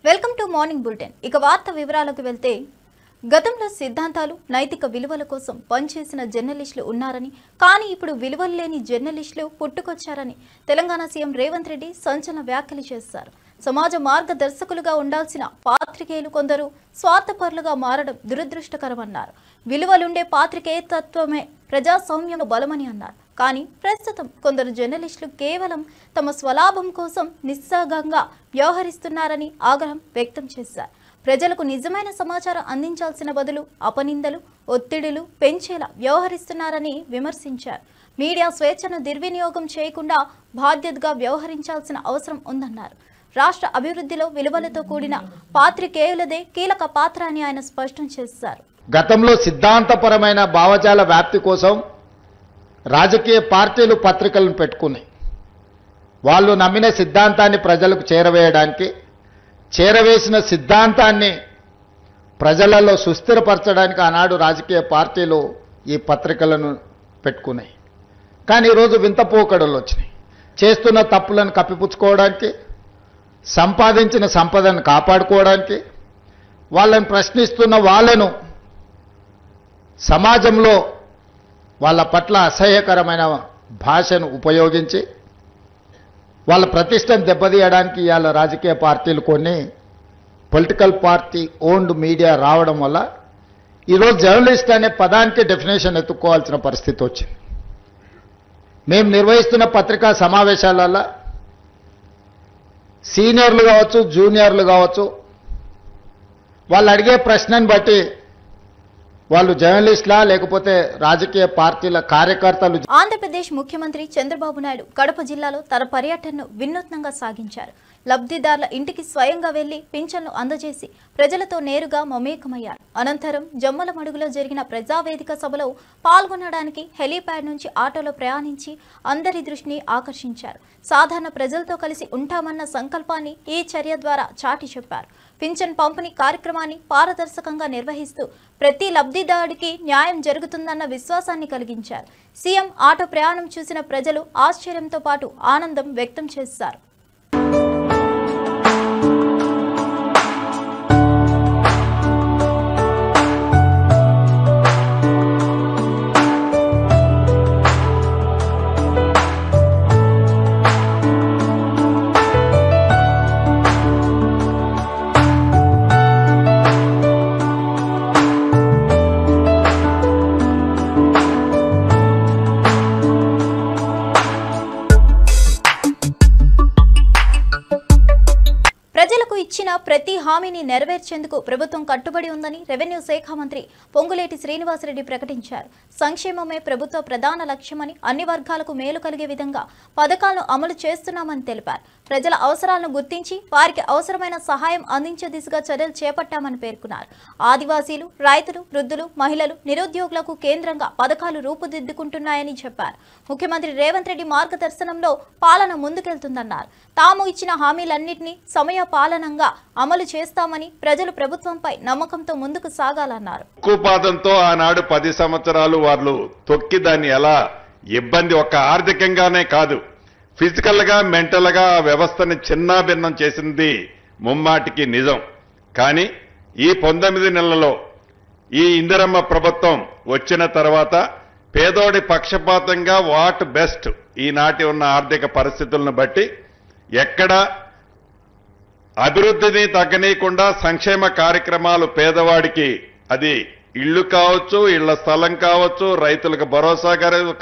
Welcome to morning bulletin. ఇక వార్త వివరాలకు వెళ్తే గతంలో సిద్ధాంతాలు నైతిక విలువల కోసం పనిచేసిన జర్నలిస్టులు ఉన్నారని, కానీ ఇప్పుడు విలువలు లేని జర్నలిస్టులు పుట్టుకొచ్చారని తెలంగాణ సీఎం రేవంత్ రెడ్డి సంచలన వ్యాఖ్యలు చేశారు. సమాజ మార్గదర్శకులుగా ఉండాల్సిన పాత్రికేయులు కొందరు స్వార్థపరులుగా మారడం దురదృష్టకరమన్నారు. విలువలుండే పాత్రికేయతత్వమే ప్రజాస్వామ్యం బలమని అన్నారు. కానీ ప్రస్తుతం కొందరు జర్నలిస్టులు కేవలం తమ స్వలాభం కోసం నిస్సంగంగా వ్యవహరిస్తున్నారని ఆగ్రహం వ్యక్తం చేశారు. ప్రజలకు నిజమైన సమాచారం అందించాల్సిన బదులు అపనిందలు, ఒత్తిడులు పెంచేలా వ్యవహరిస్తున్నారని విమర్శించారు. మీడియా స్వేచ్ఛను దుర్వినియోగం చేయకుండా బాధ్యతగా వ్యవహరించాల్సిన అవసరం ఉందన్నారు. రాష్ట్ర అభివృద్ధిలో విలువలతో కూడిన పాత్రికేయులదే కీలక పాత్ర అని ఆయన స్పష్టం చేశారు. గతంలో సిద్ధాంతపరమైన భావజాల వ్యాప్తి కోసం రాజకీయ పార్టీలు పత్రికలను పెట్టుకున్నాయి. వాళ్ళు నమ్మిన సిద్ధాంతాన్ని ప్రజలకు చేరవేసిన సిద్ధాంతాన్ని ప్రజలలో సుస్థిరపరచడానికి ఆనాడు రాజకీయ పార్టీలు ఈ పత్రికలను పెట్టుకున్నాయి. కానీ ఈరోజు వింత పోకడలు వచ్చినాయి. చేస్తున్న తప్పులను కప్పిపుచ్చుకోవడానికి, సంపాదించిన సంపదను కాపాడుకోవడానికి, వాళ్ళని ప్రశ్నిస్తున్న వాళ్ళను సమాజంలో వాళ్ళ పట్ల అసహ్యకరమైన భాషను ఉపయోగించి వాళ్ళ ప్రతిష్టను దెబ్బతీయడానికి ఇవాళ రాజకీయ పార్టీలు కొన్ని పొలిటికల్ పార్టీ ఓన్డ్ మీడియా రావడం వల్ల ఈరోజు జర్నలిస్ట్ అనే పదానికి డెఫినేషన్ ఎత్తుక్కోవాల్సిన పరిస్థితి వచ్చింది. మేము నిర్వహిస్తున్న పత్రికా సమావేశాలలో సీనియర్లు కావచ్చు, జూనియర్లు కావచ్చు, వాళ్ళు అడిగే ప్రశ్నను బట్టి వాళ్ళు జర్నలిస్టులా లేకపోతే రాజకీయ పార్టీల కార్యకర్తలు. ఆంధ్రప్రదేశ్ ముఖ్యమంత్రి చంద్రబాబు నాయుడు కడప జిల్లాలో తన పర్యటనను వినూత్నంగా సాగించారు. లబ్ధిదారుల ఇంటికి స్వయంగా వెళ్లి పింఛన్లు అందజేసి ప్రజలతో నేరుగా మమేకమయ్యారు. అనంతరం జమ్మలమడుగులో జరిగిన ప్రజావేదిక సభలో పాల్గొనడానికి హెలీప్యాడ్ నుంచి ఆటోలో ప్రయాణించి అందరి దృష్టిని ఆకర్షించారు. సాధారణ ప్రజలతో కలిసి ఉంటామన్న సంకల్పాన్ని ఈ చర్య ద్వారా చాటి చెప్పారు. పింఛన్ పంపిణీ కార్యక్రమాన్ని పారదర్శకంగా నిర్వహిస్తూ ప్రతి లబ్ధిదారుడికి న్యాయం జరుగుతుందన్న విశ్వాసాన్ని కలిగించారు. సీఎం ఆటో ప్రయాణం చూసిన ప్రజలు ఆశ్చర్యంతో పాటు ఆనందం వ్యక్తం చేశారు. ప్రజలకు ఇచ్చిన ప్రతి హామీని నెరవేర్చేందుకు ప్రభుత్వం కట్టుబడి ఉందని రెవెన్యూ శాఖ మంత్రి పొంగులేటి శ్రీనివాసరెడ్డి ప్రకటించారు. సంక్షేమమే ప్రభుత్వ ప్రధాన లక్ష్యమని, అన్ని వర్గాలకు మేలు కలిగే విధంగా పథకాలను అమలు చేస్తున్నామని తెలిపారు. ప్రజల అవసరాలను గుర్తించి వారికి అవసరమైన సహాయం అందించే దిశగా చర్యలు చేపట్టామని పేర్కొన్నారు. ఆదివాసీలు, రైతులు, వృద్ధులు, మహిళలు, నిరుద్యోగులకు కేంద్రంగా పథకాలు రూపుదిద్దుకుంటున్నాయని చెప్పారు. ముఖ్యమంత్రి రేవంత్ రెడ్డి మార్గదర్శనంలో పాలన ముందుకెళ్తుందన్నారు. తాము ఇచ్చిన హామీలన్నింటినీ సమయ పాలనంగా అమలు చేస్తామని, ప్రజలు ప్రభుత్వంపై నమ్మకంతో ముందుకు సాగాలన్నారు. ఉక్కుపాదంతో ఆనాడు 10 సంవత్సరాలు వాళ్ళు తొక్కి దాన్ని ఎలా ఇబ్బంది, ఒక్క ఆర్థికంగానే కాదు ఫిజికల్ గా మెంటల్ గా ఆ వ్యవస్థని చిన్నాభిన్నం చేసింది ముమ్మాటికి నిజం. కానీ ఈ 19 నెలల్లో ఈ ఇందిరమ్మ ప్రభుత్వం వచ్చిన తర్వాత పేదోడి పక్షపాతంగా వాట్ బెస్ట్ ఈనాటి ఉన్న ఆర్థిక పరిస్థితులను బట్టి ఎక్కడ అభివృద్ధిని తగ్గనీయకుండా సంక్షేమ కార్యక్రమాలు పేదవాడికి, అది ఇళ్లు కావచ్చు, ఇళ్ల స్థలం కావచ్చు, రైతులకు భరోసా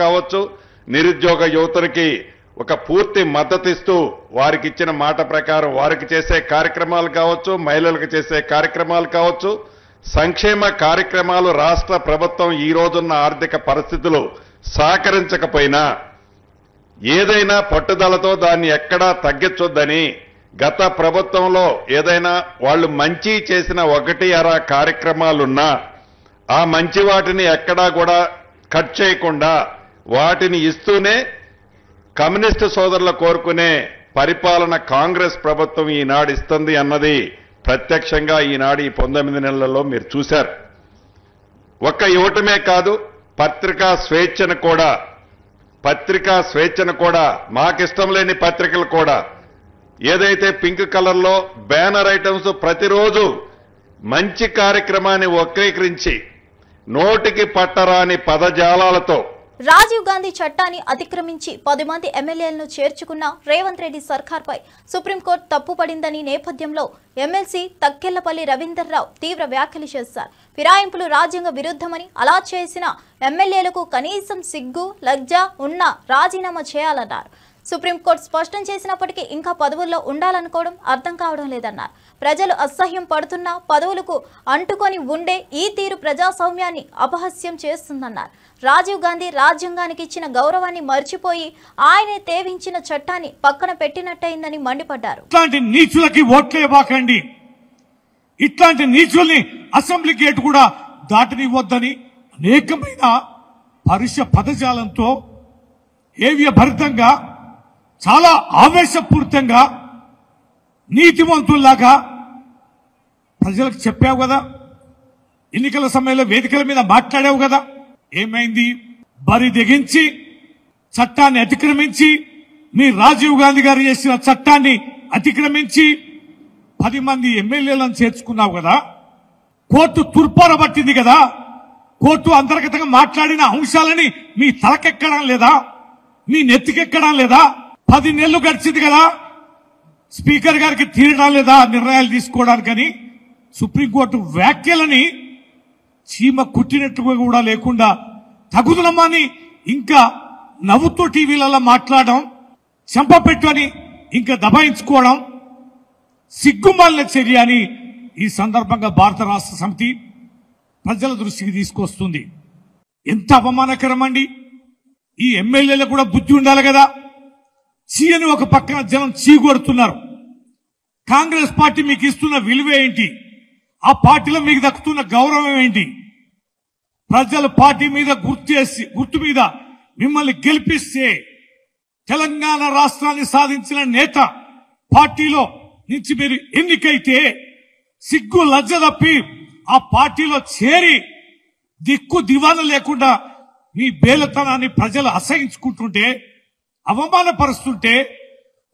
కావచ్చు, నిరుద్యోగ యువతకి ఒక పూర్తి మద్దతిస్తూ వారికి ఇచ్చిన మాట ప్రకారం వారికి చేసే కార్యక్రమాలు కావచ్చు, మహిళలకు చేసే కార్యక్రమాలు కావచ్చు, సంక్షేమ కార్యక్రమాలు రాష్ట్ర ప్రభుత్వం ఈ రోజున్న ఆర్థిక పరిస్థితులు సహకరించకపోయినా ఏదైనా పట్టుదలతో దాన్ని ఎక్కడా తగ్గించొద్దని, గత ప్రభుత్వంలో ఏదైనా వాళ్ళు మంచి చేసిన 1-2 కార్యక్రమాలున్నా ఆ మంచి వాటిని ఎక్కడా కూడా కట్ చేయకుండా వాటిని ఇస్తూనే కమ్యూనిస్టు సోదరులు కోరుకునే పరిపాలన కాంగ్రెస్ ప్రభుత్వం ఈనాడు ఇస్తుంది అన్నది ప్రత్యక్షంగా ఈనాడు ఈ 19 నెలలలో మీరు చూశారు. ఒక్క ఇవ్వటమే కాదు, పత్రికా స్వేచ్ఛను కూడా మాకిష్టం లేని పత్రికలు కూడా ఏదైతే పింక్ కలర్ లో బ్యానర్ ఐటమ్స్ ప్రతిరోజు మంచి కార్యక్రమాన్ని వక్రీకరించి నోటికి పట్టరాని పదజాలాలతో రాజీవ్ గాంధీ చట్టాన్ని అతిక్రమించి 10 మంది ఎమ్మెల్యేలను చేర్చుకున్న రేవంత్ రెడ్డి సర్కార్పై సుప్రీంకోర్టు తప్పుపడిందని నేపథ్యంలో ఎమ్మెల్సీ తక్కెళ్లపల్లి రవీందర్రావు తీవ్ర వ్యాఖ్యలు చేశారు. ఫిరాయింపులు రాజ్యాంగ విరుద్ధమని, అలా చేసిన ఎమ్మెల్యేలకు కనీసం సిగ్గు లజ్జ ఉన్నా రాజీనామా చేయాలన్నారు. సుప్రీంకోర్టు స్పష్టం చేసినప్పటికీ ఇంకా పదవుల్లో ఉండాలనుకోవడం అర్థం కావడం లేదన్నారు. ప్రజలు అసహ్యం పడుతున్న పదవులకు అంటుకొని ఉండే ఈ తీరు ప్రజాస్వామ్యాన్ని అపహాస్యం చేస్తుందన్నారు. రాజీవ్ గాంధీ రాజ్యాంగానికి ఇచ్చిన గౌరవాన్ని మర్చిపోయి ఆయనే తేవించిన చట్టాన్ని పక్కన పెట్టినట్టయిందని మండిపడ్డారు. ఇట్లాంటి నీచులకి ఓట్లే ఇవ్వకండి, ఇట్లాంటి నీచుల్ని అసెంబ్లీ గేట్ కూడా దాటనివ్వద్దని అనేకమైన పరుష పదజాలంతో ఏవ్య భరితంగా చాలా ఆవేశపూరితంగా నీతివంతుల్లాగా ప్రజలకు చెప్పావు కదా, ఎన్నికల సమయంలో వేదికల మీద మాట్లాడావు కదా. ఏమైంది? బరి తెగించి చట్టాన్ని అతిక్రమించి, మీ రాజీవ్ గాంధీ గారు చేసిన చట్టాన్ని అతిక్రమించి 10 మంది ఎమ్మెల్యేలను చేర్చుకున్నావు కదా. కోర్టు తుర్పార పట్టింది కదా. కోర్టు అంతర్గతంగా మాట్లాడిన అంశాలని మీ తలకెక్కడం లేదా, మీ నెత్తికెక్కడం లేదా? 10 నెలలు గడిచింది కదా, స్పీకర్ గారికి తీరడం లేదా నిర్ణయాలు తీసుకోవడానికని. సుప్రీంకోర్టు వ్యాఖ్యలని చీమ కుట్టినట్టుగా కూడా లేకుండా తగుదనమని ఇంకా నవ్వుతూ టీవీలలో మాట్లాడడం, చెంపపెట్టని ఇంకా దబాయించుకోవడం సిగ్గుమాలిన చర్య అని ఈ సందర్భంగా భారత రాష్ట్ర సమితి ప్రజల దృష్టికి తీసుకొస్తుంది. ఎంత అవమానకరం అండి! ఈ ఎమ్మెల్యేలకు కూడా బుద్ధి ఉండాలి కదా. చీని ఒక పక్కన జనం చీగొడుతున్నారు. కాంగ్రెస్ పార్టీ మీకు ఇస్తున్న విలువ ఏంటి? ఆ పార్టీలో మీకు దక్కుతున్న గౌరవం ఏంటి? ప్రజల పార్టీ మీద గుర్తు మీద మిమ్మల్ని గెలిపిస్తే తెలంగాణ రాష్ట్రాన్ని సాధించిన నేత పార్టీలో నుంచి మీరు ఎన్నికైతే సిగ్గు లజ్జ తప్పి ఆ పార్టీలో చేరి దిక్కు దివాన లేకుండా మీ బేలతనాన్ని ప్రజలు అసహించుకుంటుంటే, అవమానపరుస్తుంటే,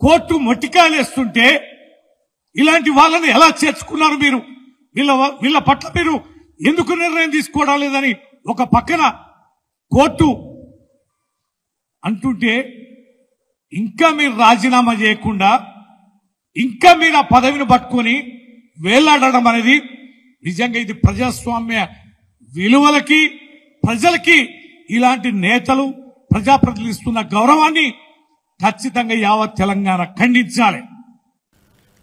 కోర్టు మొట్టికాయలేస్తుంటే ఇలాంటి వాళ్ళని ఎలా చేర్చుకున్నారు మీరు? వీళ్ళ పట్ల మీరు ఎందుకు నిర్ణయం తీసుకోవడం లేదని ఒక పక్కన కోర్టు అంటుంటే, ఇంకా మీరు రాజీనామా చేయకుండా ఇంకా మీరు ఆ పదవిని పట్టుకొని వేలాడడం అనేది నిజంగా ఇది ప్రజాస్వామ్య విలువలకి, ప్రజలకి ఇలాంటి నేతలు ప్రజాప్రతినిధులు ఇస్తున్న గౌరవాన్ని ఖచ్చితంగా యావత్ తెలంగాణ ఖండించాలి.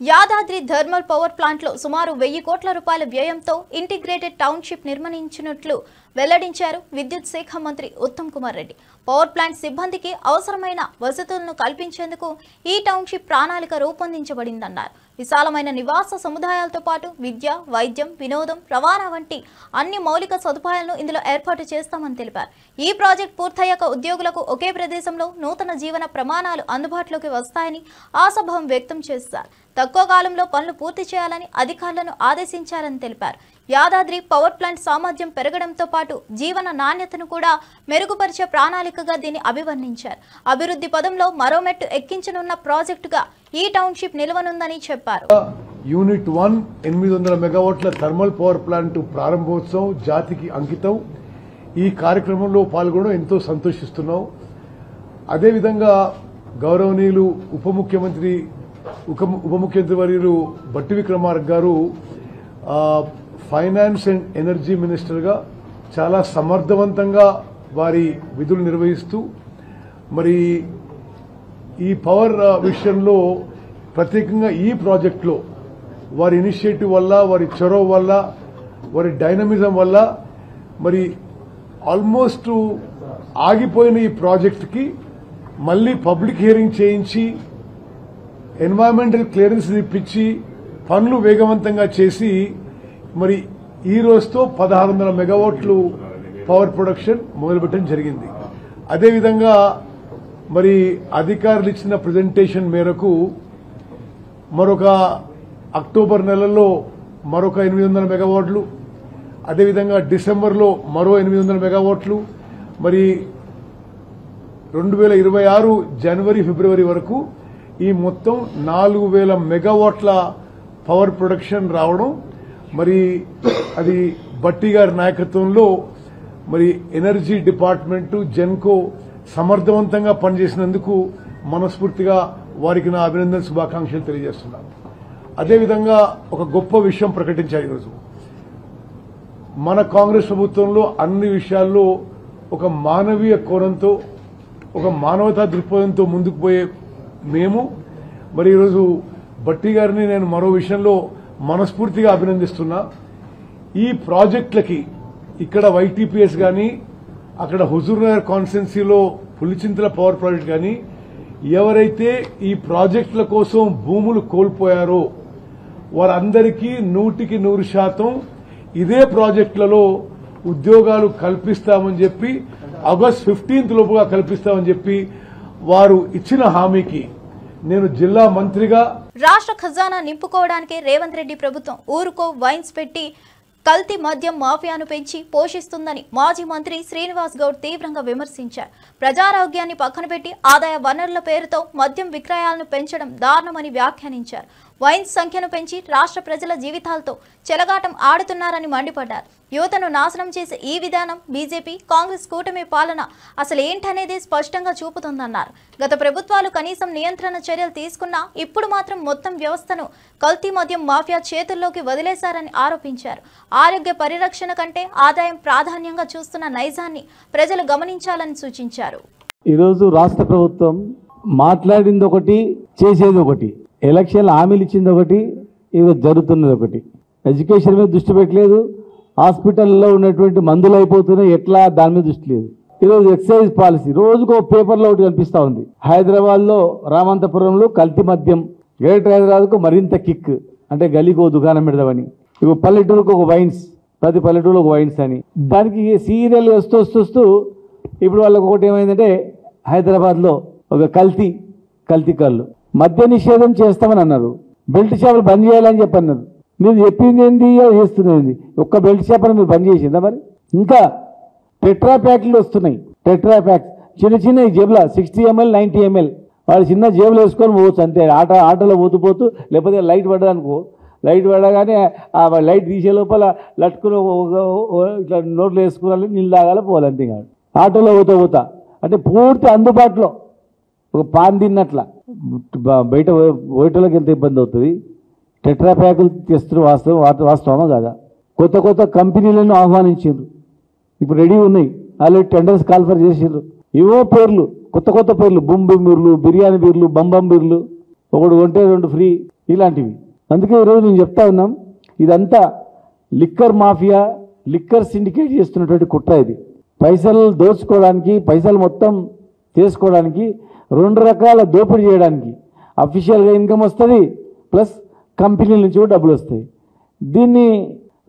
యాదాద్రి థర్మల్ పవర్ ప్లాంట్లో సుమారు 1000 కోట్ల రూపాయల వ్యయంతో ఇంటిగ్రేటెడ్ టౌన్షిప్ నిర్మించినట్లు వెల్లడించారు విద్యుత్ శాఖ మంత్రి ఉత్తమ్ కుమార్ రెడ్డి. పవర్ ప్లాంట్ సిబ్బందికి అవసరమైన వసతులను కల్పించేందుకు ఈ టౌన్షిప్ ప్రణాళిక రూపొందించబడిందన్నారు. విశాలమైన నివాస సముదాయాలతో పాటు విద్య, వైద్యం, వినోదం, రవాణా వంటి అన్ని మౌలిక సదుపాయాలను ఇందులో ఏర్పాటు చేస్తామని తెలిపారు. ఈ ప్రాజెక్ట్ పూర్తయ్యాక ఉద్యోగులకు ఒకే ప్రదేశంలో నూతన జీవన ప్రమాణాలు అందుబాటులోకి వస్తాయని ఆశాభావం వ్యక్తం చేశారు. తక్కువ కాలంలో పనులు పూర్తి చేయాలని అధికారులను ఆదేశించారని తెలిపారు. యాదాద్రి పవర్ ప్లాంట్ సామర్థ్యం పెరగడంతో పాటు జీవన నాణ్యతను కూడా మెరుగుపరిచే ప్రణాళికగా దీన్ని అభివర్ణించారు. అభివృద్ధి పదంలో మరో మెట్టు ఎక్కించనున్న ప్రాజెక్టుగా ఈ టౌన్షిప్ నిలవనుందని చెప్పారు. యూనిట్ 1 800 మెగావాట్ల థర్మల్ పవర్ ప్లాంట్ ప్రారంభోత్సవం జాతికి అంకితం. ఈ కార్యక్రమంలో పాల్గొనడం ఎంతో సంతోషిస్తున్నాం. అదేవిధంగా గౌరవనీయులు ఉప ముఖ్యమంత్రి వర్యులు బట్టి విక్రమార్క గారు ఫైనాన్స్ అండ్ ఎనర్జీ మినిస్టర్గా చాలా సమర్థవంతంగా వారి విధులు నిర్వహిస్తూ మరి ఈ పవర్ విషయంలో ప్రత్యేకంగా ఈ ప్రాజెక్టులో వారి ఇనిషియేటివ్ వల్ల, వారి చొరవ వల్ల, వారి డైనమిజం వల్ల మరి ఆల్మోస్ట్ ఆగిపోయిన ఈ ప్రాజెక్టుకి మళ్లీ పబ్లిక్ హియరింగ్ చేయించి ఎన్వైరన్మెంటల్ క్లియరెన్స్ ఇప్పించి పనులు వేగవంతంగా చేసి మరి ఈ రోజుతో 1600 మెగావాట్లు పవర్ ప్రొడక్షన్ మొదలుపెట్టడం జరిగింది. అదేవిధంగా మరి అధికారులు ఇచ్చిన ప్రెజెంటేషన్ మేరకు మరొక అక్టోబర్ నెలలో మరొక 800 మెగావాట్లు, అదేవిధంగా డిసెంబర్లో మరో 800 మెగావాట్లు, మరి 2026 జనవరి ఫిబ్రవరి వరకు ఈ మొత్తం 4000 మెగావాట్ల పవర్ ప్రొడక్షన్ రావడం, మరి అది భట్టి గారి నాయకత్వంలో మరి ఎనర్జీ డిపార్ట్మెంట్ జెన్కో సమర్థవంతంగా పనిచేసినందుకు మనస్ఫూర్తిగా వారికి నా అభినందన శుభాకాంక్షలు తెలియజేస్తున్నాను. అదేవిధంగా ఒక గొప్ప విషయం ప్రకటించారు ఈరోజు. మన కాంగ్రెస్ ప్రభుత్వంలో అన్ని విషయాల్లో ఒక మానవీయ కోణంతో, ఒక మానవతా దృక్పథంతో ముందుకు పోయే మేము మరి ఈరోజు భట్టి గారిని నేను మరో విషయంలో మనస్ఫూర్తిగా అభినందిస్తున్నా. ఈ ప్రాజెక్టులకి ఇక్కడ వైటీపీఎస్ కానీ, అక్కడ హుజూర్నగర్ కాన్స్టిట్యున్సీలో పులిచింతల పవర్ ప్రాజెక్ట్ కానీ, ఎవరైతే ఈ ప్రాజెక్టుల కోసం భూములు కోల్పోయారో వారందరికీ 100% ఇదే ప్రాజెక్టులలో ఉద్యోగాలు కల్పిస్తామని చెప్పి, ఆగస్టు 15 లోపుగా కల్పిస్తామని చెప్పి వారు ఇచ్చిన హామీకి నేను జిల్లా మంత్రిగా రాష్ట్ర ఖజానా నింపుకోవడానికి రేవంత్ రెడ్డి ప్రభుత్వం ఊరుకో వైన్స్ పెట్టి కల్తీ మద్యం మాఫియాను పెంచి పోషిస్తుందని మాజీ మంత్రి శ్రీనివాస్ గౌడ్ తీవ్రంగా విమర్శించారు. ప్రజారోగ్యాన్ని పక్కన పెట్టి ఆదాయ వనరుల పేరుతో మద్యం విక్రయాలను పెంచడం దారుణమని వ్యాఖ్యానించారు. వైన్స్ సంఖ్యను పెంచి రాష్ట్ర ప్రజల జీవితాలతో చెలగాటం ఆడుతున్నారని మండిపడ్డారు. యువతను నాశనం చేసే ఈ విధానం బీజేపీ కాంగ్రెస్ కూటమి పాలన అసలు ఏంటనేది స్పష్టంగా చూపుతుందన్నారు. గత ప్రభుత్వాలు కనీసం నియంత్రణ చర్యలు తీసుకున్నా ఇప్పుడు మాత్రం మొత్తం వ్యవస్థను కల్తీ మద్యం మాఫియా చేతుల్లోకి వదిలేశారని ఆరోపించారు. ఆరోగ్య పరిరక్షణ కంటే ఆదాయం ప్రాధాన్యంగా చూస్తున్న నైజాన్ని ప్రజలు గమనించాలని సూచించారు. ఈరోజు రాష్ట్ర ప్రభుత్వం మాట్లాడింది ఒకటి, చేసేది ఒకటి. ఎలక్షన్లు హామీలు ఇచ్చింది ఒకటి, ఈరోజు జరుగుతున్నది ఒకటి. ఎడ్యుకేషన్ మీద దృష్టి పెట్టలేదు, హాస్పిటల్లో ఉన్నటువంటి మందులు అయిపోతున్నాయి ఎట్లా దాని మీద దృష్టి లేదు. ఈరోజు ఎక్సైజ్ పాలసీ రోజుకో పేపర్లో ఒకటి కనిపిస్తూ ఉంది. హైదరాబాద్లో రామంతపురంలో కల్తీ మద్యం, గ్రేటర్ హైదరాబాద్కు మరింత కిక్, అంటే గలీకో దుకాణం పెడదామని. ఇక పల్లెటూరుకు ఒక వైన్స్, ప్రతి పల్లెటూరులో ఒక వైన్స్ అని, దానికి సీరియల్ వస్తూ ఇప్పుడు వాళ్ళకి ఒకటి ఏమైందంటే హైదరాబాద్లో ఒక కల్తీ కళ్ళు. మద్య నిషేధం చేస్తామని అన్నారు, బెల్ట్ షాపులు బంద్ చేయాలని చెప్పి అన్నారు. మీరు చెప్పింది ఏంది, చేస్తున్నది ఒక్క బెల్ట్ షాపుని మీరు బంద్ చేసిందా? మరి ఇంకా టెట్రా ప్యాక్లు వస్తున్నాయి. టెట్రా ప్యాక్స్ చిన్న జేబుల 60 ml 90 ml వాళ్ళు చిన్న జేబులు వేసుకొని పోవచ్చు అంతే. ఆటోలో పోతూ లేకపోతే లైట్ పడ్డదనుకో, లైట్ పడగానే ఆ లైట్ తీసే లోపల లట్టుకుని ఇట్లా నోట్లో వేసుకోవాలి, నీళ్ళు తాగాలి, పోవాలి అంతే. కాదు ఆటోలో పోతా అంటే పూర్తి అందుబాటులో ఒక పాన్ తిన్నట్ల. బయట ఓటోలకు ఎంత ఇబ్బంది అవుతుంది. టెట్రా ప్యాకులు తెస్తున్న వాస్తవమా కాదా? కొత్త కంపెనీలను ఆహ్వానించారు, ఇప్పుడు రెడీ ఉన్నాయి, ఆల్రెడీ టెండర్స్ కాల్ఫర్ చేసారు. ఏవో పేర్లు, కొత్త పేర్లు, బొంబి బీర్లు, బిర్యానీ బీర్లు, బంబం బీర్లు, ఒకటి కొంటే 2 ఫ్రీ, ఇలాంటివి. అందుకే ఈరోజు నేను చెప్తా ఉన్నాం, ఇదంతా లిక్కర్ మాఫియా, లిక్కర్ సిండికేట్ చేస్తున్నటువంటి కుట్ర. ఇది పైసలు దోచుకోవడానికి, పైసలు మొత్తం చేసుకోవడానికి, 2 రకాల దోపిడీ చేయడానికి. అఫీషియల్గా ఇన్కమ్ వస్తుంది, ప్లస్ కంపెనీల నుంచి కూడా డబ్బులు వస్తాయి. దీన్ని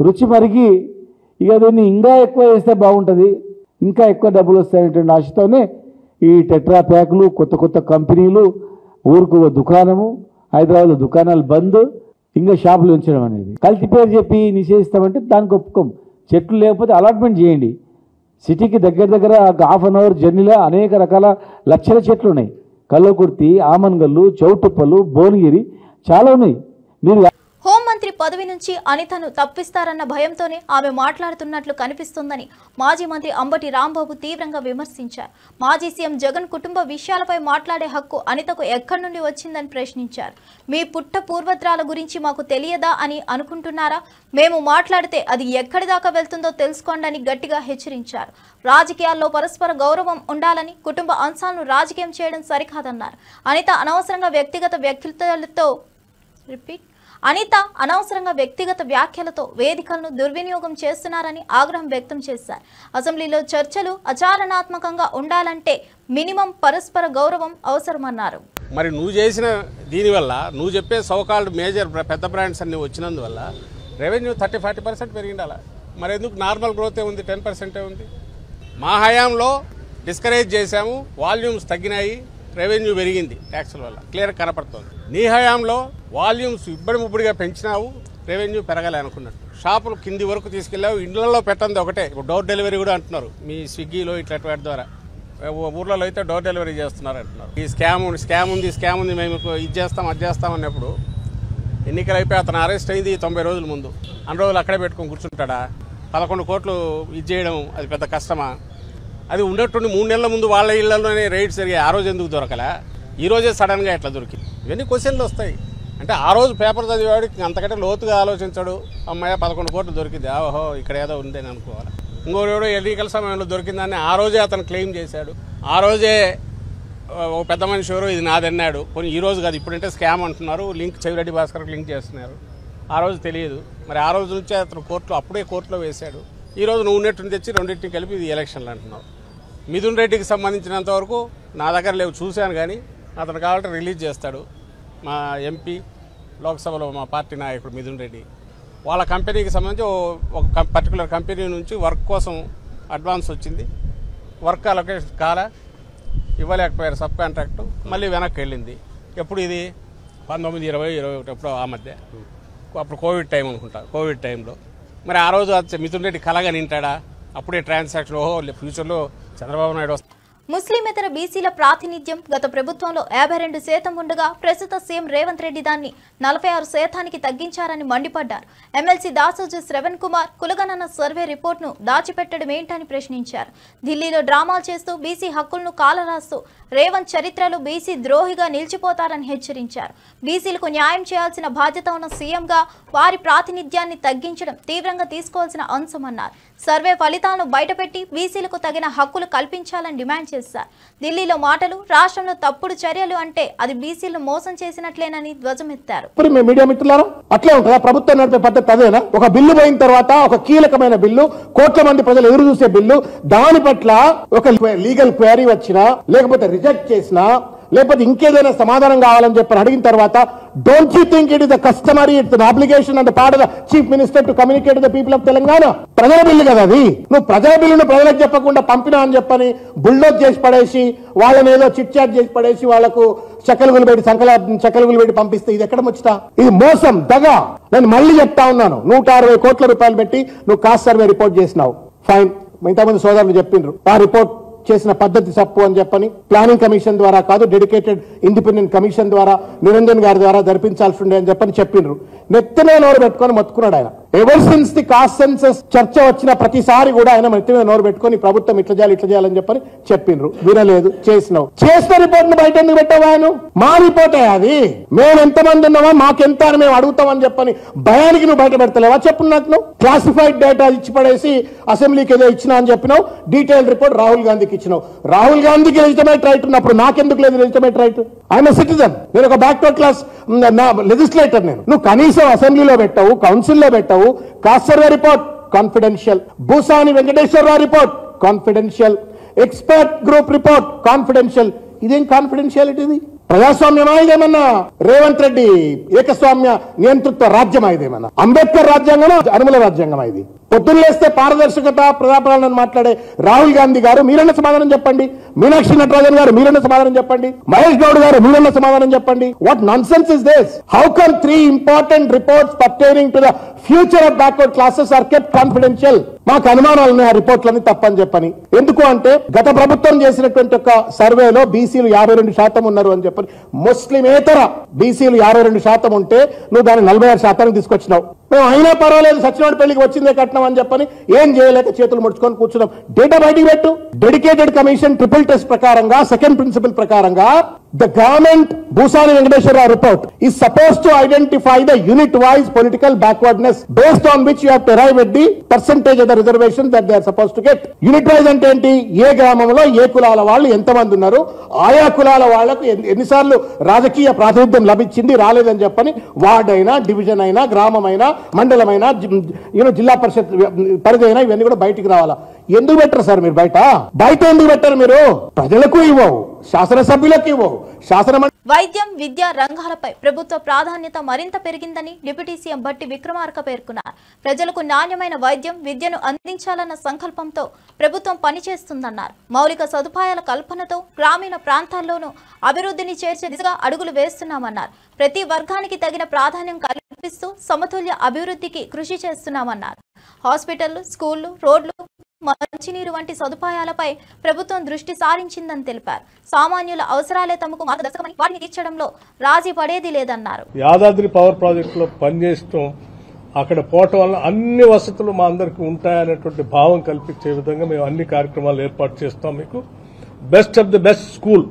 రుచి మరిగి ఇక దీన్ని ఇంకా ఎక్కువ చేస్తే బాగుంటుంది, ఇంకా ఎక్కువ డబ్బులు వస్తాయనేటువంటి ఆశతోనే ఈ టెట్రా ప్యాకులు, కొత్త కంపెనీలు, ఊరుకు దుకాణము, హైదరాబాద్లో దుకాణాలు బంద్, ఇంకా షాపులు ఉంచడం అనేది. కల్తీ పేరు చెప్పి నిషేధిస్తామంటే దానికి ఒప్పుకోం. చెట్లు లేకపోతే అలాట్మెంట్ చేయండి. సిటీకి దగ్గర ½ an hour జర్నీలో అనేక రకాల లక్షల చెట్లు ఉన్నాయి. కల్లకుర్తి, ఆమన్గల్లు, చౌటుప్పలు, భువనగిరి చాలా ఉన్నాయి. మీరు హోంమంత్రి పదవి నుంచి అనితను తప్పిస్తారన్న భయంతోనే ఆమె మాట్లాడుతున్నట్లు కనిపిస్తుందని మాజీ మంత్రి అంబటి రాంబాబు తీవ్రంగా విమర్శించారు. మాజీ సీఎం జగన్ కుటుంబ విషయాలపై మాట్లాడే హక్కు అనితకు ఎక్కడి నుండి వచ్చిందని ప్రశ్నించారు. మీ పుట్ట పూర్వత్రాల గురించి మాకు తెలియదా అని అనుకుంటున్నారా? మేము మాట్లాడితే అది ఎక్కడి దాకా వెళ్తుందో తెలుసుకోండి అని గట్టిగా హెచ్చరించారు. రాజకీయాల్లో పరస్పర గౌరవం ఉండాలని, కుటుంబ అంశాలను రాజకీయం చేయడం సరికాదన్నారు. అనిత అనవసరంగా వ్యక్తిగత వ్యాఖ్యలతో వేదికలను దుర్వినియోగం చేస్తున్నారని ఆగ్రహం వ్యక్తం చేశారు. అసెంబ్లీలో చర్చలు ఆచరణాత్మకంగా ఉండాలంటే మినిమం పరస్పర గౌరవం అవసరమన్నారు. మరి నువ్వు చేసిన దీనివల్ల, నువ్వు చెప్పే సోకాల్డ్ మేజర్ పెద్ద బ్రాండ్స్ అన్ని వచ్చినందువల్ల రెవెన్యూ 30-40% పెరిగిండాల. మరి ఎందుకు నార్మల్ గ్రోతే ఉంది, 10% ఉంది. మా హయాంలో డిస్కరేజ్ చేశాము, వాల్యూమ్స్ తగ్గినాయి, రెవెన్యూ పెరిగింది ట్యాక్సుల వల్ల, క్లియర్ కనపడుతుంది. నీ హయాంలో వాల్యూమ్స్ ముబ్బడిగా పెంచినావు, రెవెన్యూ పెరగాలి అనుకున్నట్టు. షాపులు కింది వరకు తీసుకెళ్ళావు, ఇండ్లలో పెట్టండి ఒకటే. ఇప్పుడు డోర్ డెలివరీ కూడా అంటున్నారు మీ స్విగ్గీలో ఇట్లా వాటి ద్వారా. ఊర్లలో అయితే డోర్ డెలివరీ చేస్తున్నారు అంటున్నారు. ఈ స్కామ్ ఉంది మేము ఇది చేస్తాం అది చేస్తాం అన్నప్పుడు ఎన్నికలు అయిపోయి అతను అరెస్ట్ అయింది 90 రోజుల ముందు. అన్ని రోజులు అక్కడే పెట్టుకొని కూర్చుంటాడా? 11 కోట్లు ఇది చేయడం అది పెద్ద కష్టమా? అది ఉన్నట్టుండి 3 నెలల ముందు వాళ్ళ ఇళ్లలోనే రైడ్స్ జరిగాయి. ఆ రోజు ఎందుకు దొరకలే? ఈ రోజే సడన్గా ఎట్లా దొరికింది? ఇవన్నీ క్వశ్చన్లు వస్తాయి. అంటే ఆ రోజు పేపర్ చదివేవాడికి అంతకంటే లోతుగా ఆలోచించాడు. అమ్మాయి 11 కోట్లు దొరికింది, ఓహో ఇక్కడ ఏదో ఉంది అని అనుకోవాలి. ఇంకోడు ఎన్నికల సమయంలో దొరికిందని ఆ రోజే అతను క్లెయిమ్ చేశాడు. ఆ రోజే ఒక పెద్ద మనిషి ఎవరో ఇది నాదన్నాడు. కొన్ని ఈ రోజు కాదు, ఇప్పుడంటే స్కామ్ అంటున్నారు, లింక్ చెవిరెడ్డి భాస్కర్కి లింక్ చేస్తున్నారు. ఆ రోజు తెలియదు. మరి ఆ రోజు నుంచే అతను అప్పుడే కోర్టులో వేశాడు. ఈ రోజు నువ్వు ఉన్నట్టుని తెచ్చి రెండింటిని కలిపి ఇది ఎలక్షన్లు అంటున్నావు. మిథున్ రెడ్డికి సంబంధించినంత వరకు నా దగ్గర లేవు, చూశాను కానీ అతను కావాలంటే రిలీజ్ చేస్తాడు. మా ఎంపీ లోక్సభలో మా పార్టీ నాయకుడు మిథున్ రెడ్డి వాళ్ళ కంపెనీకి సంబంధించి ఒక పర్టికులర్ కంపెనీ నుంచి వర్క్ కోసం అడ్వాన్స్ వచ్చింది. వర్క్ అలొకేషన్ కాలా, ఇవ్వలేకపోయారు సబ్ కాంట్రాక్టు, మళ్ళీ వెనక్కి వెళ్ళింది. ఎప్పుడు ఇది 1920-21 ఎప్పుడో ఆ మధ్య, అప్పుడు కోవిడ్ టైం అనుకుంటా. కోవిడ్ టైంలో మరి ఆ రోజు మిథున్ రెడ్డి కలగా నింటాడా? అప్పుడే ట్రాన్సాక్షన్ ఓహో ఫ్యూచర్లో చంద్రబాబు నాయుడు వస్తారు. ముస్లిమేతర బీసీల ప్రాతినిధ్యం గత ప్రభుత్వంలో 52% ఉండగా ప్రస్తుత సీఎం రేవంత్ రెడ్డి దాన్ని 46%కి తగ్గించారని మండిపడ్డారు. ఎమ్మెల్సీ దాసోజు శ్రవణ్ కుమార్ కులగణన సర్వే రిపోర్టును దాచిపెట్టడం ఏంటని ప్రశ్నించారు. ఢిల్లీలో డ్రామాలు చేస్తూ బీసీ హక్కులను కాలరాస్తూ రేవంత్ చరిత్రలో బీసీ ద్రోహిగా నిలిచిపోతారని హెచ్చరించారు. బీసీలకు న్యాయం చేయాల్సిన బాధ్యత ఉన్న సీఎంగా వారి ప్రాతినిధ్యాన్ని తగ్గించడం తీవ్రంగా తీసుకోవాల్సిన అంశమన్నారు. సర్వే ఫలితాలను బయటపెట్టి బీసీలకు తగిన హక్కులు కల్పించాలని డిమాండ్ చేశారు. ఢిల్లీలో మాటలు, రాష్ట్రంలో తప్పుడు చర్యలు అంటే అది బీసీలను మోసం చేసినట్లేనని ధ్వజమెత్తారు. మీడియా మిత్రులారా, అట్లే ఉంటుందా? ప్రభుత్వం నడిపే పద్ధతి అదేనా? ఒక బిల్లు పోయిన తర్వాత, ఒక కీలకమైన బిల్లు, కోట్ల మంది ప్రజలు ఎదురు చూసే బిల్లు, దాని పట్ల ఒక లీగల్ క్వైరీ వచ్చినా, లేకపోతే రిజెక్ట్ చేసినా, లేకపోతే ఇంకేదైనా సమాధానం కావాలని చెప్పి అడిగిన తర్వాత, don't you think it is the customary, it's an obligation and part of the chief minister to communicate the people of Telangana? ప్రజల బిల్లు కదా అది. నువ్వు ప్రజల బిల్లును ప్రజలకు చెప్పకుండా పంపినా అని చెప్పని బుల్డోజ్ చేసి పడేసి, వాళ్ళని ఏదో చిట్ చాట్ చేసి పడేసి, వాళ్లకు చెక్కలుగులు పెట్టి పంపిస్తే ఇది ఎక్కడ ముచ్చట? ఇది మోసం, దగా. నేను మళ్ళీ చెప్తా ఉన్నాను, 160 కోట్ల రూపాయలు పెట్టి నువ్వు కాస్ట్ సర్వే రిపోర్ట్ చేసినావు, ఫైన్. ఇంతమంది సోదరులు చెప్పిండ్రు ఆ రిపోర్ట్ చేసిన పద్ధతి తప్పు అని చెప్పని. ప్లానింగ్ కమిషన్ ద్వారా కాదు, డెడికేటెడ్ ఇండిపెండెంట్ కమిషన్ ద్వారా, నిరంజన్ గారి ద్వారా జరిపించాల్సి ఉండే అని చెప్పని చెప్పిండ్రు. నెత్తిమే నోరు పెట్టుకొని మొత్తుకున్నాడు ఆయన. Ever since the cost census చర్చ వచ్చిన ప్రతిసారి కూడా ఆయన నెత్తిమే నోరు పెట్టుకొని ప్రభుత్వం ఇట్లా చేయాలని చెప్పని చెప్పిండ్రు. వినలేదు, చేసిన రిపోర్ట్ ను బయట ఎందుకు పెట్టావాను? మా రిపోర్టే అది, మేము ఎంతమంది ఉన్నామో మాకెంత అని మేము అడుగుతామని చెప్పని భయానికి నువ్వు బయట పెడతలేవా? చెప్పు నాకు. నువ్వు క్లాసిఫైడ్ డేటా ఇచ్చి పడేసి అసెంబ్లీకి ఏదో ఇచ్చినా అని చెప్పినావు. డీటెయిల్ రిపోర్ట్ రాహుల్ గాంధీకి ఇచ్చినావు. రాహుల్ గాంధీకి లెజిటిమేట్ రైట్ ఉన్నప్పుడు నాకెందుకు లేదు లెజిటిమేట్ రైట్? ఆయన సిటిజన్, నేను ఒక బ్యాక్వర్డ్ క్లాస్ లెజిస్లేటర్. నువ్వు కనీసం అసెంబ్లీలో పెట్టావు, కౌన్సిల్లో పెట్టావు. Caste survey report confidential, Bhusani Venkateswara Rao report confidential, expert group report confidential. ఇదేం కాన్ఫిడెన్షియాలిటీ? ఇది ప్రజాస్వామ్యమా? ఇదేమన్నా రేవంత్ రెడ్డి ఏకస్వామ్య నియంతృత్వ రాజ్యమా? ఇదేమన్నా అంబేద్కర్ రాజ్యాంగమా, అనుమల రాజ్యాంగమా? ఇది పొద్దున్నేస్తే పారదర్శకత ప్రజాపాలన మాట్లాడే రాహుల్ గాంధీ గారు మీరన్న సమాధానం చెప్పండి. మీనాక్షి నటరాజన్ గారు మీరన్న సమాధానం చెప్పండి. మహేష్ గౌడ్ గారు మీరన్న సమాధానం చెప్పండి. What nonsense is this? How come 3 important reports pertaining to the future of backward classes are kept confidential? మాకు అనుమానాలు ఉన్నాయి ఆ రిపోర్ట్లని తప్పని చెప్పని. ఎందుకు అంటే గత ప్రభుత్వం చేసినటువంటి ఒక సర్వేలో బీసీలు 52% ఉన్నారు అని చెప్పని. ముస్లిమేతర బీసీలు 52% ఉంటే నువ్వు దాన్ని 46% తీసుకొచ్చినావు. మేము అయినా పర్వాలేదు, సచివాడి పెళ్లికి వచ్చిందే కట్నం అని చెప్పని ఏం చేయలేక చేతులు ముడుచుకొని కూర్చున్నాం. డేటా బయటికి పెట్టు. డెడికేటెడ్ కమిషన్ ట్రిపుల్ టెస్ట్ ప్రకారంగా, సెకండ్ ప్రిన్సిపల్ ప్రకారంగా, the government Bhusani Venkateswara Rao report is supposed to identify the unit wise political backwardness based on which you have to arrive at the percentage of the reservation that they are supposed to get. Unit wise అంటే ఏంటి? ఏ గ్రామంలో ఏ కులాల వాళ్ళు ఎంతమంది ఉన్నారు, ఆయా కులాల వాళ్లకు ఎన్నిసార్లు రాజకీయ ప్రాతినిధ్యం లభించింది, రాలేదని చెప్పని వార్డ్ అయినా, డివిజన్ అయినా, గ్రామమైనా, మండలమైనా, జిల్లా పరిషత్ పరిధి అయినా ఇవన్నీ కూడా బయటికి రావాలా? ఎందుకు పెట్టరు సార్ మీరు? బయట ఎందుకు పెట్టరు మీరు? ప్రజలకు ఇవ్వవు, శాసనసభ్యులకు ఇవ్వవు. వైద్యం, విద్య రంగాలపై ప్రభుత్వ ప్రాధాన్యత మరింత పెరిగిందని డిప్యూటీ సీఎం భట్టి విక్రమార్క పేర్కొన్నారు. ప్రజలకు నాణ్యమైన వైద్యం, విద్యను అందించాలన్న సంకల్పంతో ప్రభుత్వం పనిచేస్తుందన్నారు. మౌలిక సదుపాయాల కల్పనతో గ్రామీణ ప్రాంతాల్లోనూ అభివృద్ధిని చేర్చే దిశగా అడుగులు వేస్తున్నామన్నారు. ప్రతి వర్గానికి తగిన ప్రాధాన్యం కల్పిస్తూ సమతుల్య అభివృద్ధికి కృషి చేస్తున్నామన్నారు. హాస్పిటళ్లు, స్కూళ్లు, రోడ్లు, మంచినీరు వంటి సదుపాయాలపై ప్రభుత్వం దృష్టి సారించిందని తెలిపారు. సామాన్యుల అవసరాలే తమకు మార్గదర్శకమని వాటిని తీర్చడంలో రాజీ పడేది లేదన్నారు. యాదాద్రి పవర్ ప్రాజెక్టులో పనిచేయడం, అక్కడ పోవటం వల్ల అన్ని వసతులు మా అందరికీ ఉంటాయనేటువంటి భావం కల్పించే విధంగా మేము అన్ని కార్యక్రమాలు ఏర్పాటు చేస్తాం. మీకు best of the best school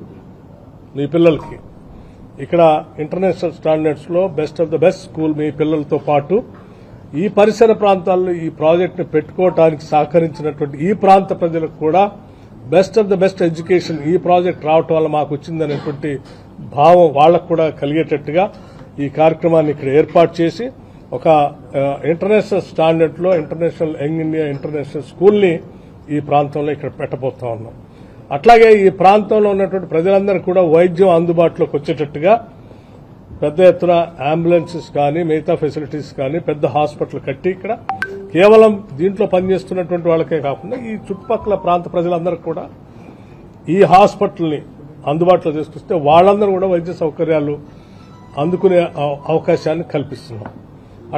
మీ పిల్లలకి ఇక్కడ ఇంటర్నేషనల్ స్టాండర్డ్స్ లో best of the best school మీ పిల్లలతో పాటు ఈ పరిసర ప్రాంతాల్లో ఈ ప్రాజెక్టును పెట్టుకోవడానికి సహకరించినటువంటి ఈ ప్రాంత ప్రజలకు కూడా best of the best education ఈ ప్రాజెక్ట్ రావటం వల్ల మాకు వచ్చిందనేటువంటి భావం వాళ్లకు కూడా కలిగేటట్టుగా ఈ కార్యక్రమాన్ని ఇక్కడ ఏర్పాటు చేసి ఒక ఇంటర్నేషనల్ స్టాండర్డ్ లో international young India international school ని ఈ ప్రాంతంలో ఇక్కడ పెట్టబోతా ఉన్నాం. అట్లాగే ఈ ప్రాంతంలో ఉన్నటువంటి ప్రజలందరూ కూడా వైద్యం అందుబాటులోకి వచ్చేటట్టుగా పెద్ద ఎత్తున అంబులెన్సెస్ కానీ మిగతా ఫెసిలిటీస్ కానీ పెద్ద హాస్పిటల్ కట్టి ఇక్కడ కేవలం దీంట్లో పనిచేస్తున్నటువంటి వాళ్ళకే కాకుండా ఈ చుట్టుపక్కల ప్రాంత ప్రజలందరూ కూడా ఈ హాస్పిటల్ని అందుబాటులో తీసుకొస్తే వాళ్ళందరూ కూడా వైద్య సౌకర్యాలు అందుకునే అవకాశాన్ని కల్పిస్తున్నాం.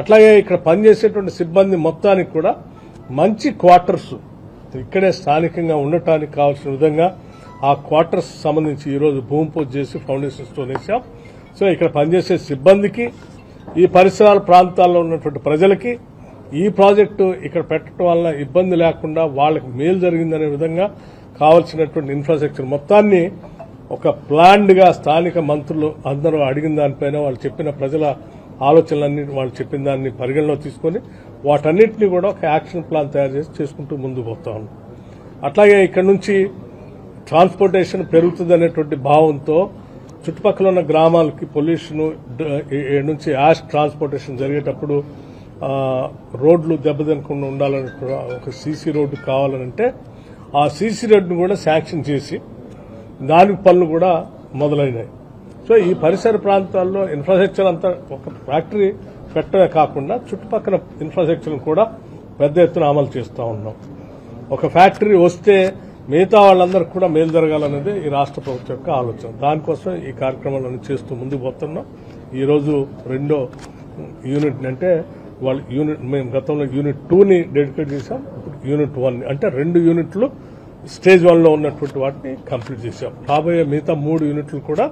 అట్లాగే ఇక్కడ పనిచేసేటువంటి సిబ్బంది మొత్తానికి కూడా మంచి క్వార్టర్స్ ఇక్కడే స్థానికంగా ఉండటానికి కావాల్సిన విధంగా ఆ క్వార్టర్స్ సంబంధించి ఈరోజు భూమి పూజ చేసి ఫౌండేషన్ స్టోన్ వేసాం. సో ఇక్కడ పనిచేసే సిబ్బందికి ఈ పరిసరాల ప్రాంతాల్లో ఉన్నటువంటి ప్రజలకి ఈ ప్రాజెక్టు ఇక్కడ పెట్టడం వల్ల ఇబ్బంది లేకుండా వాళ్ళకి మేలు జరిగిందనే విధంగా కావాల్సినటువంటి ఇన్ఫ్రాస్ట్రక్చర్ మొత్తాన్ని ఒక ప్లాన్డ్ గా స్థానిక మంత్రులు అందరూ అడిగిన దానిపైన వాళ్ళు చెప్పిన ప్రజల ఆలోచనలన్నీ వాళ్ళు చెప్పిన దాన్ని పరిగణలో తీసుకుని వాటన్నిటిని కూడా ఒక యాక్షన్ ప్లాన్ తయారు చేసి చేసుకుంటూ ముందుకు పోతా ఉన్నాం. అట్లాగే ఇక్కడ నుంచి ట్రాన్స్పోర్టేషన్ పెరుగుతుందనేటువంటి భావంతో చుట్టుపక్కల ఉన్న గ్రామాలకి పొల్యూషన్ నుంచి యాష్ ట్రాన్స్పోర్టేషన్ జరిగేటప్పుడు రోడ్లు దెబ్బతినకుండా ఉండాలని ఒక సీసీ రోడ్డు కావాలనంటే ఆ సీసీ రోడ్డును కూడా శాంక్షన్ చేసి దానికి పనులు కూడా మొదలైనాయి. సో ఈ పరిసర ప్రాంతాల్లో ఇన్ఫ్రాస్ట్రక్చర్ అంతా ఒక ఫ్యాక్టరీ పెట్టడమే కాకుండా చుట్టుపక్కల ఇన్ఫ్రాస్ట్రక్చర్ కూడా పెద్ద ఎత్తున అమలు చేస్తూ ఉన్నాం. ఒక ఫ్యాక్టరీ వస్తే మిగతా వాళ్ళందరికీ కూడా మేలు జరగాలనేది ఈ రాష్ట్ర ప్రభుత్వం యొక్క ఆలోచన. దానికోసం ఈ కార్యక్రమాలను చేస్తూ ముందుకు పోతున్నాం. ఈ రోజు రెండో యూనిట్ అంటే వాళ్ళు మేము గతంలో యూనిట్ 2ని డెడికేట్ చేశాం. ఇప్పుడు యూనిట్ 1 అంటే 2 యూనిట్లు స్టేజ్ 1లో ఉన్నటువంటి వాటిని కంప్లీట్ చేశాం. రాబోయే మిగతా 3 యూనిట్లు కూడా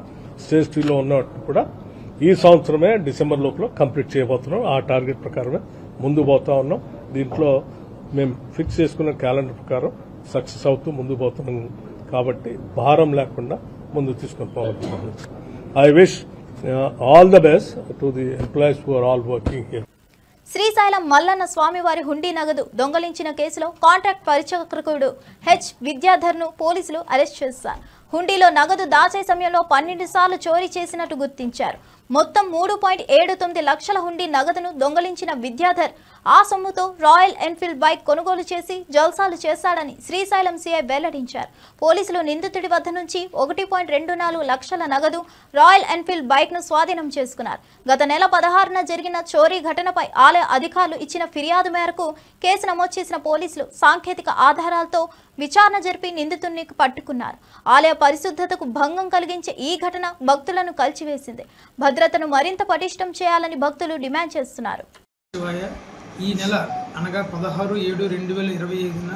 స్టేజ్ 2లో ఉన్నట్టు కూడా ఈ సంవత్సరమే డిసెంబర్ లోపల కంప్లీట్ చేయబోతున్నాం. ఆ టార్గెట్ ప్రకారమే ముందుకు పోతా ఉన్నాం. దీంట్లో మేము ఫిక్స్ చేసుకున్న క్యాలెండర్ ప్రకారం సక్సెస్ అవుతూ ముందుకు పోతున్నాం కాబట్టి భారం లేకుండా ముందుకు తీసుకొని పోవచ్చు. I wish all the best to the employees who are all working here. Srisailam Mallanna స్వామివారి హుండీ నగదు దొంగలించిన కేసులో కాంట్రాక్ట్ పరిచయకుడు విద్యాధర్ను పోలీసులు అరెస్ట్ చేశారు. హుండీలో నగదు దాచే సమయంలో 12 సార్లు చోరీ చేసినట్టు గుర్తించారు. మొత్తం 3.79 లక్షల హుండీ నగదును దొంగలించిన విద్యాధర్ ఆ సొమ్ముతో రాయల్ ఎన్ఫీల్డ్ బైక్ కొనుగోలు చేసి జల్సాలు చేశాడని శ్రీశైలం సీఐ వెల్లడించారు. పోలీసులు నిందితుడి వద్ద నుంచి 1.24 లక్షల నగదు రాయల్ ఎన్ఫీల్డ్ బైక్ ను స్వాధీనం చేసుకున్నారు. గత నెల 16న జరిగిన చోరీ ఘటనపై ఆలయ అధికారులు ఇచ్చిన ఫిర్యాదు మేరకు కేసు నమోదు చేసిన పోలీసులు సాంకేతిక ఆధారాలతో విచారణ జరిపి నిందితుడిని పట్టుకున్నారు. ఆలయ పరిశుద్ధతకు భంగం కలిగించే ఈ ఘటన భక్తులను కలిచివేసింది. భద్రతను మరింత పటిష్టం చేయాలని భక్తులు డిమాండ్ చేస్తున్నారు. ఈ నెల అనగా 16/7/2025న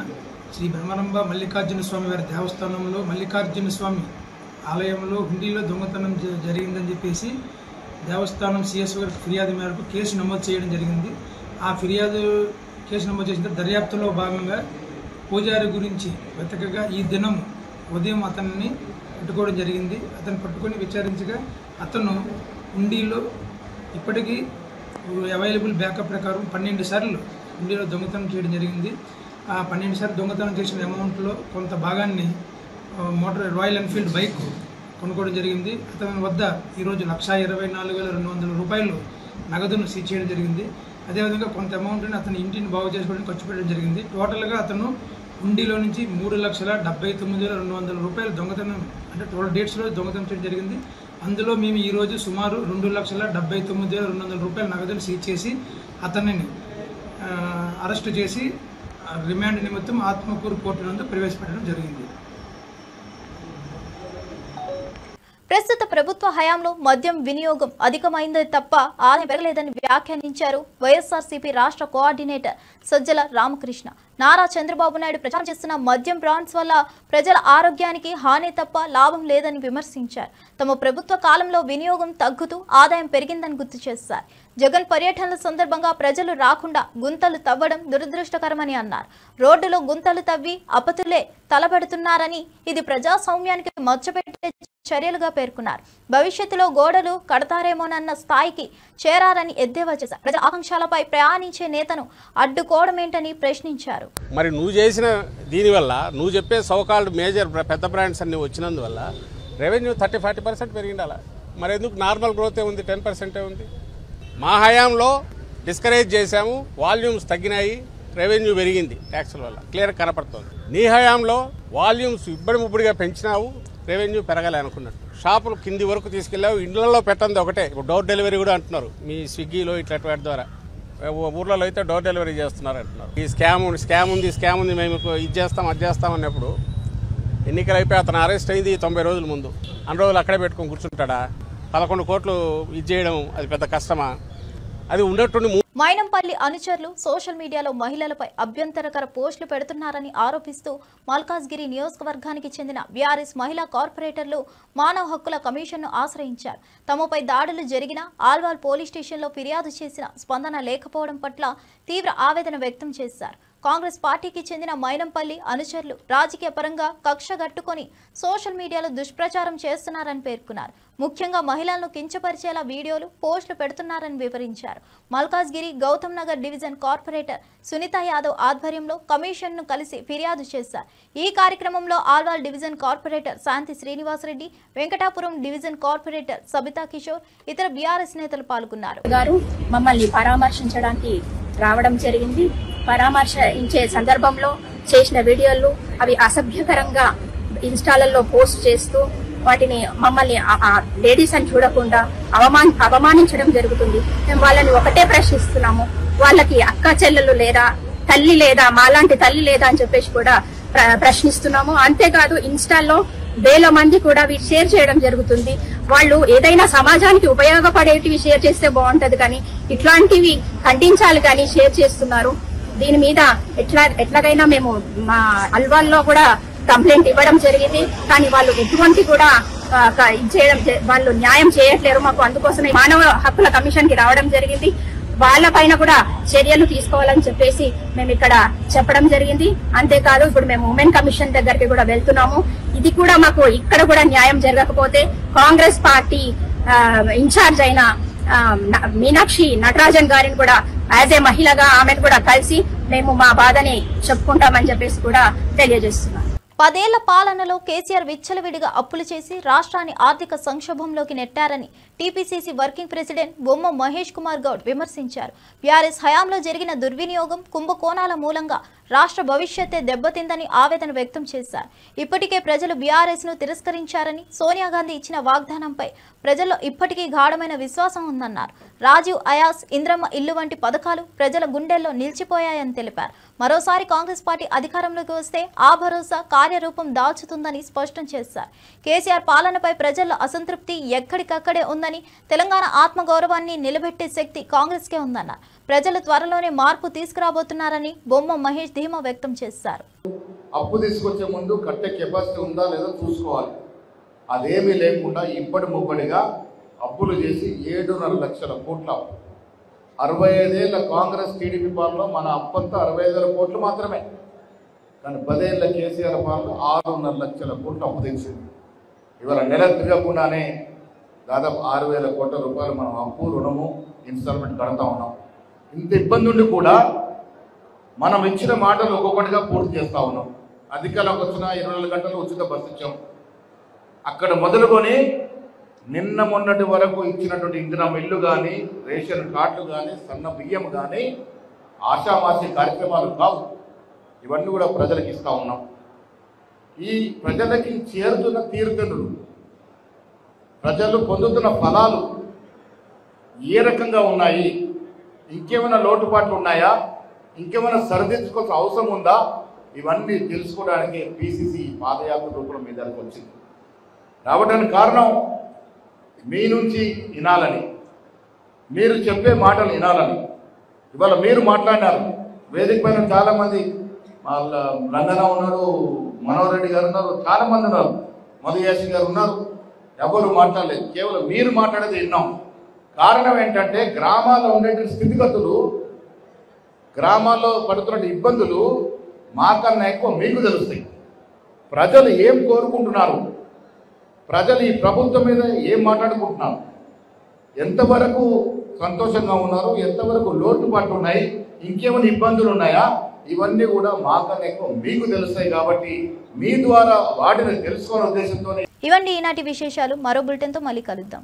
శ్రీ భ్రమరంబ మల్లికార్జున స్వామి వారి దేవస్థానంలో మల్లికార్జున స్వామి ఆలయంలో హుండీలో దొంగతనం జరిగిందని చెప్పేసి దేవస్థానం సిఎస్ గారికి ఫిర్యాదు మేరకు కేసు నమోదు చేయడం జరిగింది. ఆ ఫిర్యాదు కేసు నమోదు చేసిన దర్యాప్తులో భాగంగా పూజారి గురించి వెతకగా ఈ దినం ఉదయం అతన్ని పట్టుకోవడం జరిగింది. అతను పట్టుకొని విచారించగా అతను హుండీలో ఇప్పటికీ అవైలబుల్ బ్యాకప్ ప్రకారం 12 సార్లు హుండీలో దొంగతనం చేయడం జరిగింది. ఆ 12 సార్లు దొంగతనం చేసిన అమౌంట్లో కొంత భాగాన్ని రాయల్ ఎన్ఫీల్డ్ బైక్ కొనుక్కోవడం జరిగింది. అతని వద్ద ఈరోజు 1,24,200 రూపాయలు నగదును సీజ్ చేయడం జరిగింది. అదేవిధంగా కొంత అమౌంట్ని అతని ఇంటిని బాగు చేసుకోవడానికి ఖర్చు పెట్టడం జరిగింది. టోటల్గా అతను హుండీలో నుంచి 3,79,200 రూపాయలు దొంగతనం అంటే 12 డేట్స్లో దొంగతనం చేయడం జరిగింది. అందులో మేము ఈరోజు సుమారు 2,79,200 రూపాయల నగదును సీజ్ చేసి అతనిని అరెస్టు చేసి రిమాండ్ నిమిత్తం ఆత్మకూరు కోర్టు నందు ప్రవేశపెట్టడం జరిగింది. ప్రస్తుత ప్రభుత్వ హయాంలో మద్యం వినియోగం అధికమైందే తప్ప ఆదాయం పెరగలేదని వ్యాఖ్యానించారు వైఎస్ఆర్సీపీ రాష్ట్ర కోఆర్డినేటర్ సజ్జల రామకృష్ణ. నారా చంద్రబాబు నాయుడు ప్రచారం చేస్తున్న మద్యం బ్రాండ్స్ వల్ల ప్రజల ఆరోగ్యానికి హాని తప్ప లాభం లేదని విమర్శించారు. తమ ప్రభుత్వ కాలంలో వినియోగం తగ్గుతూ ఆదాయం పెరిగిందని గుర్తు చేశారు. జగన్ పర్యటనల సందర్భంగా ప్రజలు రాకుండా గుంతలు తవ్వడం దురదృష్టకరమని అన్నారు. రోడ్డులో గుంతలు తవ్వి అపతులే తలబెడుతున్నారని, ఇది ప్రజాస్వామ్యానికి మచ్చపెట్టే చర్యలుగా పేర్కొన్నారు. భవిష్యత్తులో గోడలు కడతారేమోనన్న స్థాయికి చేరారని ఎద్దేవా చేశారు. ప్రజా ఆకాంక్షలపై ప్రయాణించే నేతను అడ్డుకోవడమేంటని ప్రశ్నించారు. మరి నువ్వు చేసిన దీనివల్ల, నువ్వు చెప్పే సోకాల్డ్ మేజర్ పెద్ద బ్రాండ్స్ అన్ని వచ్చినందువల్ల రెవెన్యూ 30-40% పెరిగిండాలా? మరి ఎందుకు నార్మల్ గ్రోతే ఉంది, 10% ఉంది? మా హయాంలో డిస్కరేజ్ చేశాము, వాల్యూమ్స్ తగ్గినాయి, రెవెన్యూ పెరిగింది ట్యాక్సుల వల్ల, క్లియర్ కనపడుతుంది. నీ హయాంలో వాల్యూమ్స్ ఇబ్బడిముబ్బడిగా పెంచినావు, రెవెన్యూ పెరగాలి అనుకున్నట్టు. షాపులు కింది వరకు తీసుకెళ్ళావు, ఇండ్లలో పెట్టండి ఒకటే. ఇప్పుడు డోర్ డెలివరీ కూడా అంటున్నారు మీ స్విగ్గీలో ఇట్లా వాటి ద్వారా. ఊర్లలో అయితే డోర్ డెలివరీ చేస్తున్నారు అంటున్నారు. ఈ స్కామ్ ఉంది మేము ఇది చేస్తాం అది చేస్తాం అన్నప్పుడు ఎన్నికలు అయిపోయి అతను అరెస్ట్ అయింది 90 రోజుల ముందు. అన్ని రోజులు అక్కడే పెట్టుకొని కూర్చుంటాడా? 11 కోట్లు ఇది చేయడం అది పెద్ద కష్టమా? అది ఉన్నట్టుండి. మైనంపల్లి అనుచరులు సోషల్ మీడియాలో మహిళలపై అభ్యంతరకర పోస్టులు పెడుతున్నారని ఆరోపిస్తూ మల్కాజ్గిరి నియోజకవర్గానికి చెందిన బీఆర్ఎస్ మహిళా కార్పొరేటర్లు మానవ హక్కుల కమిషన్ను ఆశ్రయించారు. తమపై దాడులు జరిగిన ఆల్వాల్ పోలీస్ స్టేషన్లో ఫిర్యాదు చేసిన స్పందన లేకపోవడం పట్ల తీవ్ర ఆవేదన వ్యక్తం చేశారు. కాంగ్రెస్ పార్టీకి చెందిన మైనంపల్లి అనుచరులు రాజకీయ పరంగా కక్షగట్టుకొని సోషల్ మీడియాలో దుష్ప్రచారం చేస్తున్నారని పేర్కొన్నారు. ముఖ్యంగా మహిళలను కించపరిచేలా వీడియోలు, పోస్టులు పెడుతున్నారని వివరించారు. మల్కాజ్గిరి గౌతమ్ నగర్ డివిజన్ కార్పొరేటర్ సునీత యాదవ్ ఆధ్వర్యంలో కమిషన్ను కలిసి ఫిర్యాదు చేశారు. ఈ కార్యక్రమంలో ఆల్వాల్ డివిజన్ కార్పొరేటర్ శాంతి శ్రీనివాసరెడ్డి, వెంకటాపురం డివిజన్ కార్పొరేటర్ సబితా కిషోర్, ఇతర బీఆర్ఎస్ నేతలు పాల్గొన్నారు. మమ్మల్ని పరామర్శించడానికి రావడం జరిగింది. పరామర్శించే సందర్భంలో చేసిన వీడియోలు అవి అసభ్యకరంగా ఇన్స్టాలలో పోస్ట్ చేస్తూ వాటిని మమ్మల్ని లేడీస్ అని చూడకుండా అవమానించడం జరుగుతుంది. మేము వాళ్ళని ఒకటే ప్రశ్నిస్తున్నాము, వాళ్ళకి అక్క చెల్లెలు లేదా, తల్లి లేదా, మాలాంటి తల్లి లేదా అని చెప్పేసి కూడా ప్రశ్నిస్తున్నాము. అంతేకాదు ఇన్స్టాల్లో వేల మంది కూడా వీటి షేర్ చేయడం జరుగుతుంది. వాళ్ళు ఏదైనా సమాజానికి ఉపయోగపడేటివి షేర్ చేస్తే బాగుంటది, కానీ ఇట్లాంటివి ఖండించాలి కానీ షేర్ చేస్తున్నారు. దీని మీద ఎట్లాగైనా మేము మా అల్వాల్లో కూడా కంప్లైంట్ ఇవ్వడం జరిగింది, కానీ వాళ్ళు ఎటువంటి కూడా వాళ్ళు న్యాయం చేయట్లేరు మాకు. అందుకోసమే మానవ హక్కుల కమిషన్ కి రావడం జరిగింది. వాళ్ళ పైన కూడా చర్యలు తీసుకోవాలని చెప్పేసి మేము ఇక్కడ చెప్పడం జరిగింది. అంతేకాదు ఇప్పుడు మేము ఉమెన్ కమిషన్ దగ్గరికి కూడా వెళ్తున్నాము. ఇది కూడా మాకు ఇక్కడ కూడా న్యాయం జరగకపోతే కాంగ్రెస్ పార్టీ ఇన్ఛార్జ్ అయిన మీనాక్షి నటరాజన్ గారిని కూడా యాజ్ ఏ మహిళగా ఆమెను కూడా కలిసి మేము మా బాధని చెప్పుకుంటామని చెప్పేసి కూడా తెలియజేస్తున్నాం. 10 ఏళ్ల పాలనలో కేసీఆర్ విచ్చలవిడిగా అప్పులు చేసి రాష్ట్రాన్ని ఆర్థిక సంక్షోభంలోకి నెట్టారని టీపీసీసీ వర్కింగ్ ప్రెసిడెంట్ బొమ్మ మహేష్ కుమార్ గౌడ్ విమర్శించారు. బీఆర్ఎస్ హయాంలో జరిగిన దుర్వినియోగం, కుంభకోణాల మూలంగా రాష్ట్ర భవిష్యత్తే దెబ్బతిందని ఆవేదన వ్యక్తం చేశారు. ఇప్పటికే ప్రజలు బీఆర్ఎస్ ను తిరస్కరించారని, సోనియా గాంధీ ఇచ్చిన వాగ్దానంపై ప్రజల్లో ఇప్పటికీ గాఢమైన విశ్వాసం ఉందన్నారు. రాజీవ్ అయాస్, ఇంద్రమ్మ ఇల్లు వంటి పథకాలు ప్రజల గుండెల్లో నిలిచిపోయాయని తెలిపారు. మరోసారి కాంగ్రెస్ పార్టీ అధికారంలోకి వస్తే ఆ భరోసా కార్యరూపం దాల్చుతుందని స్పష్టం చేశారు. కేసీఆర్ పాలనపై ప్రజల్లో అసంతృప్తి ఎక్కడికక్కడే ఉందని, తెలంగాణ ఆత్మగౌరవాన్ని నిలబెట్టే శక్తి కాంగ్రెస్ కే ఉందన్నారు. ప్రజలు త్వరలోనే మార్పు తీసుకురాబోతున్నారని బొమ్మ మహేష్ ధీమా వ్యక్తం చేశారు. అప్పు తీసుకొచ్చే ముందు కట్టే కెపాసిటీ ఉందా లేదా చూసుకోవాలి. అదేమీ లేకుండా ఇప్పటి ముప్పటిగా అప్పులు చేసి 7.5 లక్షల కోట్ల అప్పు. 65 ఏళ్ల కాంగ్రెస్ టీడీపీ పాలనలో మన అప్పంతా 65,000 కోట్లు మాత్రమే. కానీ 10 ఏళ్ల కేసీఆర్ పాలన 6.5 లక్షల కోట్లు అప్పు తెచ్చింది. ఇవాళ నెల తిరగకుండానే దాదాపు 6,000 కోట్ల రూపాయలు మనం అప్పు, రుణము, ఇన్స్టాల్మెంట్ కడతా ఉన్నాం. ఇంత ఇబ్బంది ఉండి కూడా మనం ఇచ్చిన మాటలు ఒక్కొక్కటిగా పూర్తి చేస్తా ఉన్నాం. అధికారంలోకి వచ్చిన 24 గంటలు ఉచిత బస్సు ఇచ్చాం. అక్కడ మొదలుకొని నిన్న మొన్నటి వరకు ఇచ్చినటువంటి ఇంధనం ఇల్లు కానీ, రేషన్ కార్డులు కానీ, సన్న బియ్యం కానీ ఆషామాషి కార్యక్రమాలు కావు. ఇవన్నీ కూడా ప్రజలకు ఇస్తా ఉన్నాం. ఈ ప్రజలకి చేరుతున్న తీర్థనులు, ప్రజలు పొందుతున్న ఫలాలు ఏ రకంగా ఉన్నాయి, ఇంకేమైనా లోటుపాట్లు ఉన్నాయా, ఇంకేమైనా సరిదిద్దుకోవాల్సిన అవసరం ఉందా, ఇవన్నీ తెలుసుకోవడానికి పిసిసి పాదయాత్ర రూపంలో మీ దగ్గరకు వచ్చింది. రావడానికి కారణం మీ నుంచి వినాలని, మీరు చెప్పే మాటలు వినాలని. ఇవాళ మీరు మాట్లాడినారు వేదిక పైన చాలా మంది, వాళ్ళ రంగన ఉన్నారు, మనోహర్ రెడ్డి గారు ఉన్నారు, చాలా మంది ఉన్నారు, మధుయాసి గారు ఉన్నారు. ఎవరు మాట్లాడలేదు, కేవలం మీరు మాట్లాడేది విన్నాం. కారణం ఏంటంటే గ్రామాల్లో ఉండే స్థితిగతులు, గ్రామాల్లో పడుతున్న ఇబ్బందులు మాకన్నా ఎక్కువ మీకు తెలుస్తాయి. ప్రజలు ఏం కోరుకుంటున్నారు, ప్రజలు ఈ ప్రభుత్వం మీద ఏం మాట్లాడుకుంటున్నారు, ఎంతవరకు సంతోషంగా ఉన్నారు, ఎంతవరకు లోటుపాట్లు ఉన్నాయి, ఇంకేమైనా ఇబ్బందులు ఉన్నాయా, ఇవన్నీ కూడా మాకన్నా ఎక్కువ మీకు తెలుస్తాయి. కాబట్టి మీ ద్వారా వాటిని తెలుసుకోవాలనే ఉద్దేశంతో ఇవన్నీ ఈనాటి విశేషాలు. మరో బులెటిన్తో మళ్ళీ కలుద్దాం.